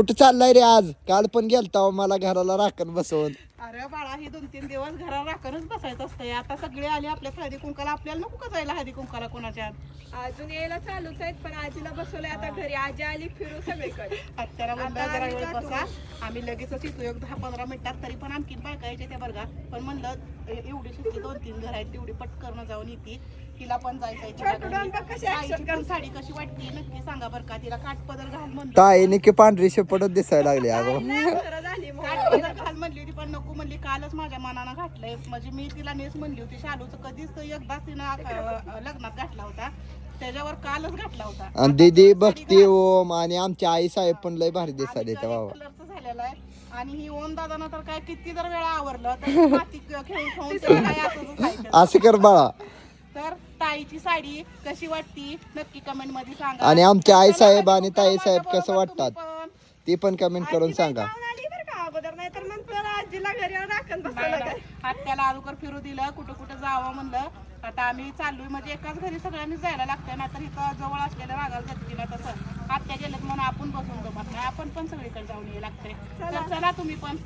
कुठं चाललाय रे आज? काल पण गेलता मला घराला राखण बसवून. अरे बाळा ही 2-3 दिवस घरा राखणच बसायचं असतंय. आता सगळे आले आपल्या हळदी कुंकाला, आपल्याला नको का जायला हळदी कुंकाला कोणाच्या? अजून यायला चालूच आहेत पण आजीला बसवलंय आता घरी. आजी आली फिरू सगळीकडे. आत्याला म्हणलं जरा वेळ बसा, आम्ही लगेचच येतो 10-15 मिनिटात. तरी पण आणखीन बायका यायच्या त्या बरं का. पण म्हणलं एवढी शिस्ती 2-3 घर आहेत तेवढी पटकन जाऊन येते. तिला पण जायचं साडी कशी वाटते नक्की सांगा बरं का. तिला काठपदर घाल म्हणलं, ताईने की पांढरी शेपटच दिसायला लागली अगं. काठपदर घाल म्हणली होती पण नको म्हणली. कालच माझ्या मनानं घातलंय. म्हणजे मी तिला नेस म्हणली होती. शालूचं कधीच एकदाच तिनं लग्नात घातला होता, त्याच्यावर कालच घातला होता. आणि दीदी भक्ती ओम आणि आमच्या आई साहेब पण लय भारी दिसायला त्या बाबा. कलरचं झालेलं आहे. आणि ही ओम दादानं तर काय किती जर वेळा आवरलं तर माती खेळून खेळून काय असंच आहे. असं कर बाळा. तर ताईची साडी कशी वाटती नक्की कमेंट मध्ये सांगा. आणि आमच्या आई साहेब आणि ताई साहेब कसं वाटतात ती पण कमेंट करून सांगा. आजीला घरी राखण बसवलं. आत्याला अगोदर फिरू दिलं, कुठं कुठं जावं म्हणलं. आता आम्ही चाललोय म्हणजे एकाच घरी सगळ्यांनी जायला लागतंय ना. तर इथं जवळ असलेल्या रागाला जाते तिला तसं आत्या गेलेत म्हणून आपण बसून जमत नाही. आपण पण सगळीकडे जाऊन यायला लागतंय. तर चला तुम्ही पण.